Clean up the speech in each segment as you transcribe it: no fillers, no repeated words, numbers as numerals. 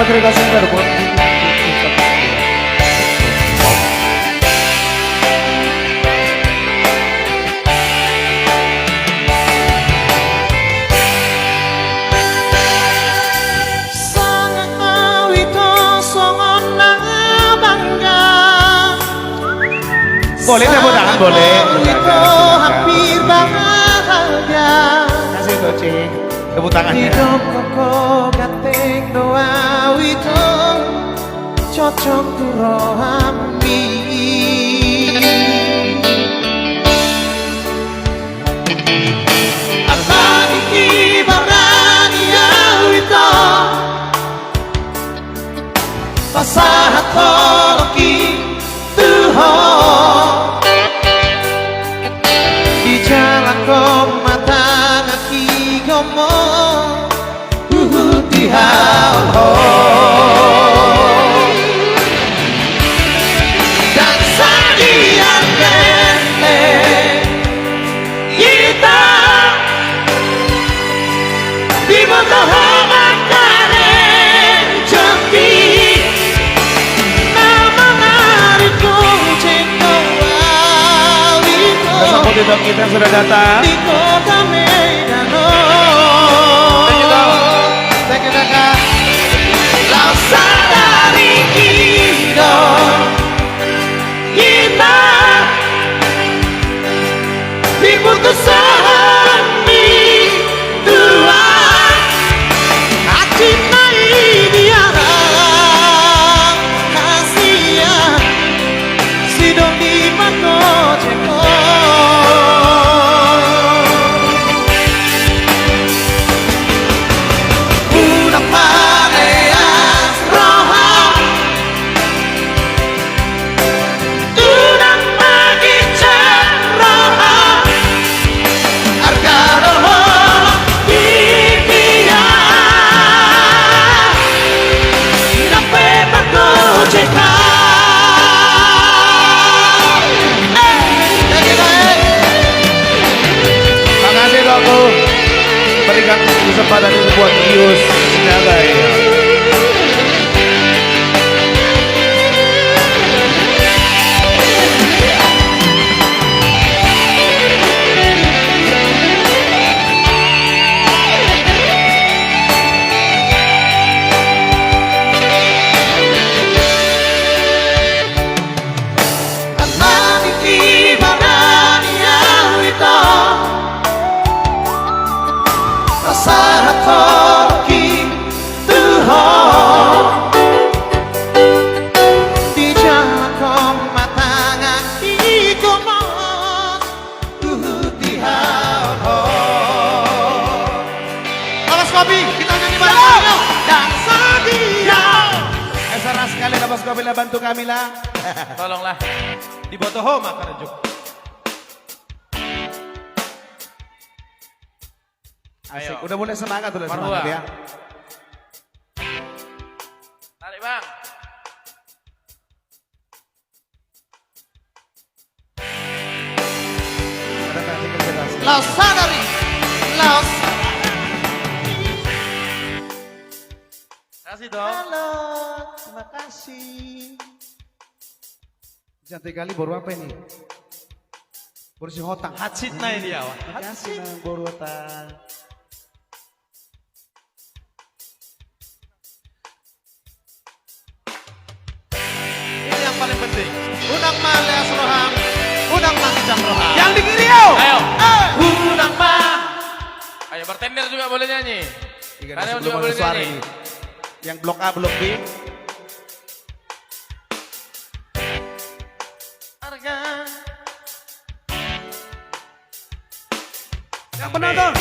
Congratulations Cirebon. Boleh tepuk tangan, boleh. Hampir bahagia. Kasih tuh, Cing. Tepuk tangannya. Hidup koko gateng doa wito cocok turo hambi. Apa iki barania wito pasahat koloki tuho di jalan kau mata ngaki ngomong di hal dan sadian kene kita di motohoman kare jempi nama mariku cengko awiko Kita kita sudah datang. di kota Medan. Thank you kakak. Lau sadari kita diputus suami Tuhan hati dia kasihan sidong di mako ceko. Berikan kesempatan ini buat Yus Nagai. Kita nyanyi bareng dan sedia. Esara sekali lah Bos Kopi lah, bantu kami lah. Tolonglah di Botoho maka rejuk. Asik, udah mulai semangat udah Marwa. semangat ya. Tarik bang. Ada nanti kejelas. Laos sadari, Laos. Kasih dong. Halo, terima kasih. Cantik kali baru apa ini? Baru si hotang. Hatsit na ini ya. Terima kasih Nang baru hotang. Ini yang paling penting. Udang male asroham, udang mangijam roham. Yang di kiri yo. Ayo. Udang ma. Ayo bartender juga boleh nyanyi. Sebelum Karyawan juga ada boleh suara nyanyi. ini. Yang blok A, blok B. Harga. Yang penonton.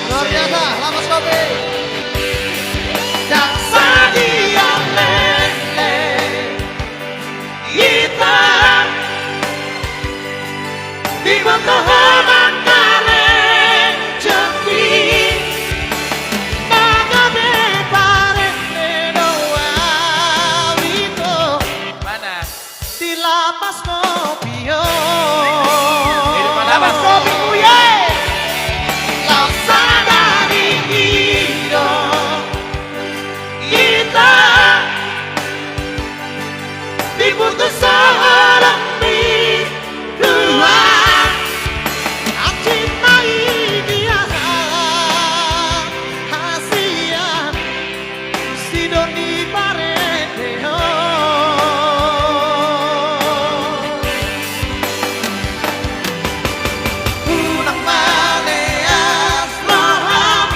Luar biasa, Lamas Kopi. Jaksa dia lele. Kita di Botohoman kare jeki. Magabe pare doa wito. Mana? Di Lapas Kopi yo. Hidup mana, Lapas Bang? Kopi kuye. Laksana dari untuk seorang Tuhan yang cintai dia Asia Sidoni Paredeo Unang maleas roham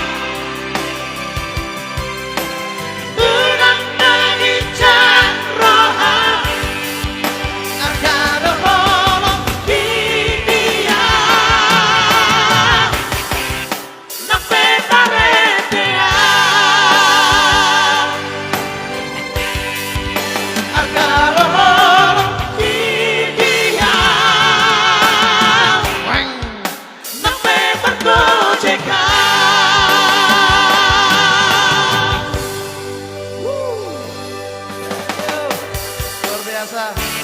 Unang nangicang roham Agado holong dia Nape paredea Agado holong dia Nape bergojekan Luar biasa